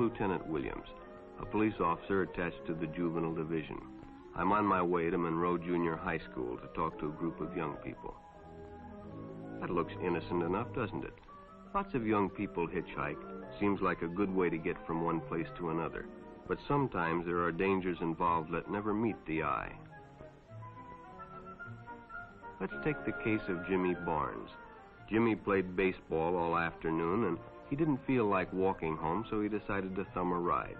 Lieutenant Williams, a police officer attached to the Juvenile Division. I'm on my way to Monroe Junior High School to talk to a group of young people. That looks innocent enough, doesn't it? Lots of young people hitchhike. Seems like a good way to get from one place to another. But sometimes there are dangers involved that never meet the eye. Let's take the case of Jimmy Barnes. Jimmy played baseball all afternoon, and he didn't feel like walking home, so he decided to thumb a ride.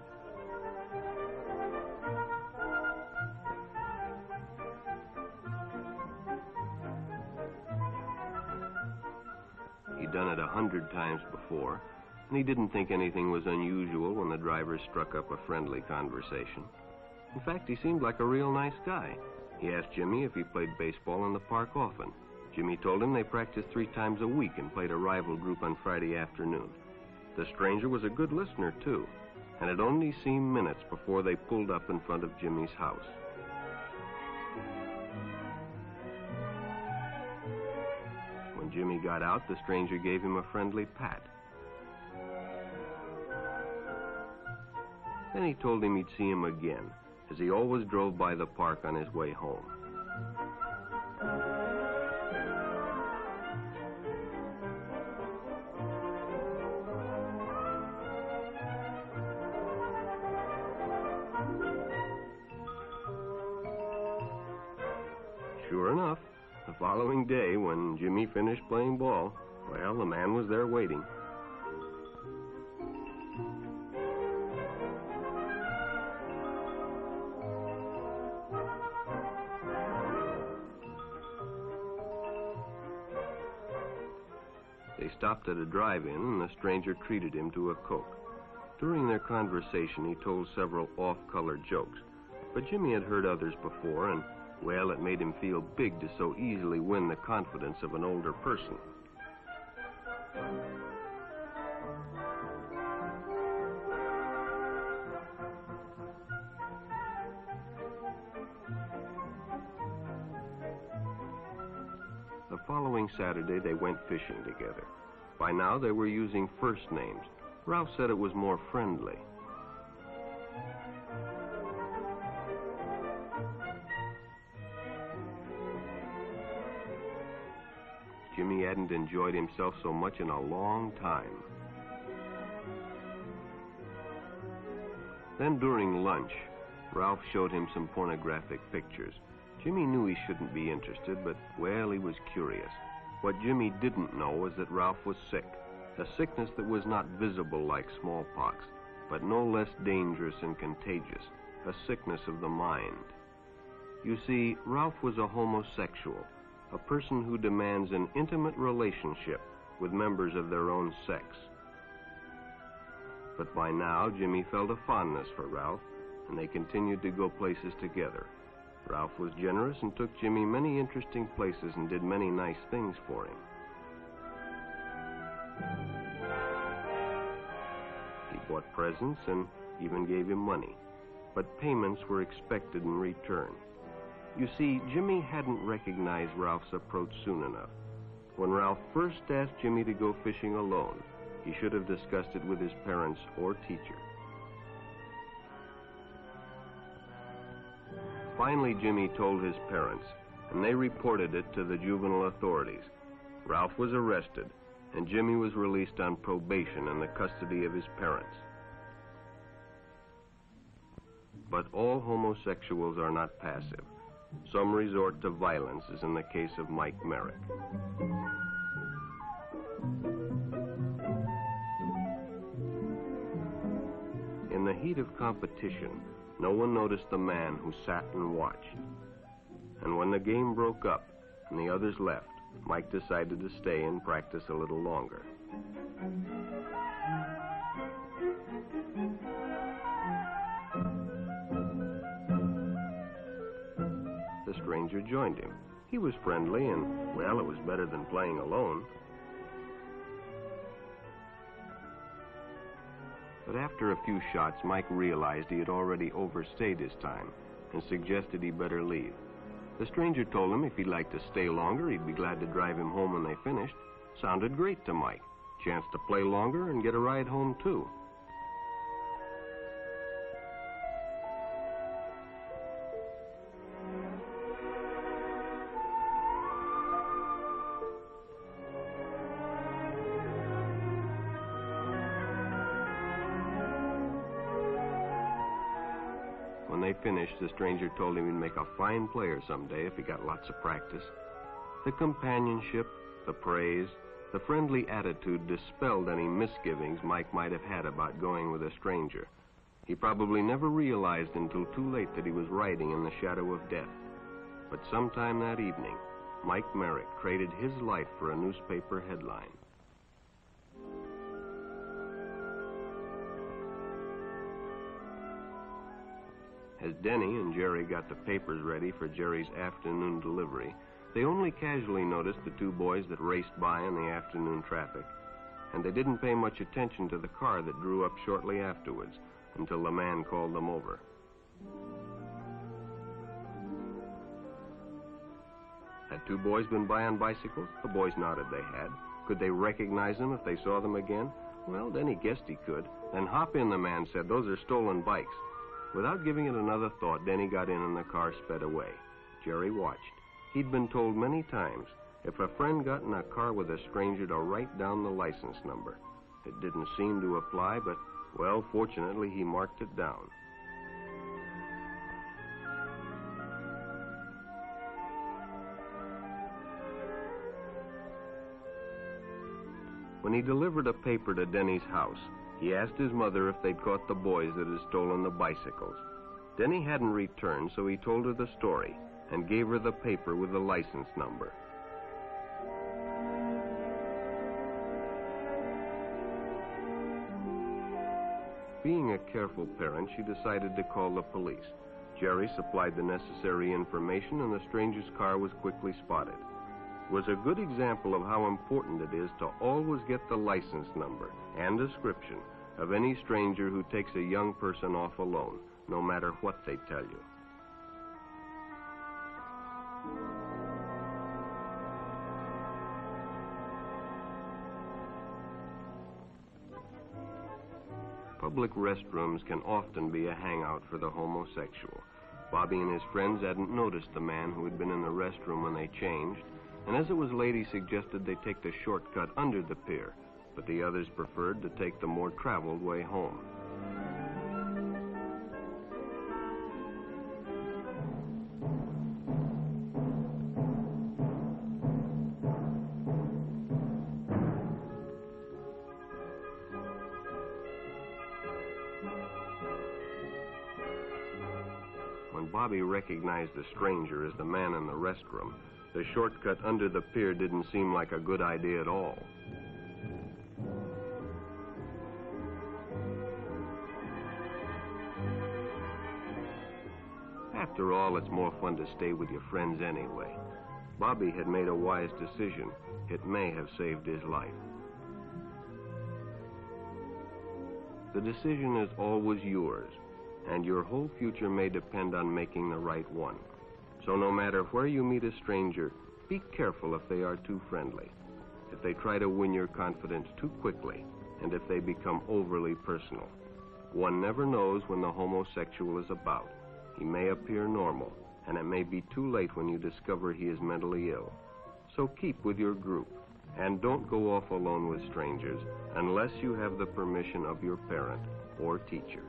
He'd done it 100 times before, and he didn't think anything was unusual when the driver struck up a friendly conversation. In fact, he seemed like a real nice guy. He asked Jimmy if he played baseball in the park often. Jimmy told him they practiced 3 times a week and played a rival group on Friday afternoon. The stranger was a good listener, too, and it only seemed minutes before they pulled up in front of Jimmy's house. When Jimmy got out, the stranger gave him a friendly pat. Then he told him he'd see him again, as he always drove by the park on his way home. Sure enough, the following day, when Jimmy finished playing ball, well, the man was there waiting. They stopped at a drive-in, and the stranger treated him to a Coke. During their conversation, he told several off-color jokes, but Jimmy had heard others before, and, well, it made him feel big to so easily win the confidence of an older person. The following Saturday, they went fishing together. By now, they were using first names. Ralph said it was more friendly. Jimmy hadn't enjoyed himself so much in a long time. Then during lunch, Ralph showed him some pornographic pictures. Jimmy knew he shouldn't be interested, but, well, he was curious. What Jimmy didn't know was that Ralph was sick, a sickness that was not visible like smallpox, but no less dangerous and contagious, a sickness of the mind. You see, Ralph was a homosexual, a person who demands an intimate relationship with members of their own sex. But by now, Jimmy felt a fondness for Ralph, and they continued to go places together. Ralph was generous and took Jimmy many interesting places and did many nice things for him. He bought presents and even gave him money, but payments were expected in return. You see, Jimmy hadn't recognized Ralph's approach soon enough. When Ralph first asked Jimmy to go fishing alone, he should have discussed it with his parents or teacher. Finally, Jimmy told his parents, and they reported it to the juvenile authorities. Ralph was arrested, and Jimmy was released on probation in the custody of his parents. But all homosexuals are not passive. Some resort to violence, as in the case of Mike Merrick. In the heat of competition, no one noticed the man who sat and watched. And when the game broke up and the others left, Mike decided to stay and practice a little longer. The stranger joined him. He was friendly and, well, it was better than playing alone. But after a few shots, Mike realized he had already overstayed his time and suggested he better leave. The stranger told him if he'd like to stay longer, he'd be glad to drive him home when they finished. Sounded great to Mike. Chance to play longer and get a ride home, too. they finished, the stranger told him he'd make a fine player someday if he got lots of practice. The companionship, the praise, the friendly attitude dispelled any misgivings Mike might have had about going with a stranger. He probably never realized until too late that he was riding in the shadow of death. But sometime that evening, Mike Merrick traded his life for a newspaper headline. As Denny and Jerry got the papers ready for Jerry's afternoon delivery, they only casually noticed the two boys that raced by in the afternoon traffic, and they didn't pay much attention to the car that drew up shortly afterwards until the man called them over. Had two boys been by on bicycles? The boys nodded they had. Could they recognize them if they saw them again? Well, Denny guessed he could. Then hop in, the man said. Those are stolen bikes. Without giving it another thought, Denny got in and the car sped away. Jerry watched. He'd been told many times, if a friend got in a car with a stranger, to write down the license number. It didn't seem to apply, but, well, fortunately, he marked it down. When he delivered a paper to Denny's house, he asked his mother if they'd caught the boys that had stolen the bicycles. Denny hadn't returned, so he told her the story and gave her the paper with the license number. Being a careful parent, she decided to call the police. Jerry supplied the necessary information, and the stranger's car was quickly spotted. It was a good example of how important it is to always get the license number and description of any stranger who takes a young person off alone, no matter what they tell you. Public restrooms can often be a hangout for the homosexual. Bobby and his friends hadn't noticed the man who had been in the restroom when they changed, and as it was late, he suggested they take the shortcut under the pier, but the others preferred to take the more traveled way home. When Bobby recognized the stranger as the man in the restroom, the shortcut under the pier didn't seem like a good idea at all. After all, it's more fun to stay with your friends anyway. Bobby had made a wise decision. It may have saved his life. The decision is always yours, and your whole future may depend on making the right one. So no matter where you meet a stranger, be careful if they are too friendly, if they try to win your confidence too quickly, and if they become overly personal. One never knows when the homosexual is about. He may appear normal, and it may be too late when you discover he is mentally ill. So keep with your group, and don't go off alone with strangers unless you have the permission of your parent or teacher.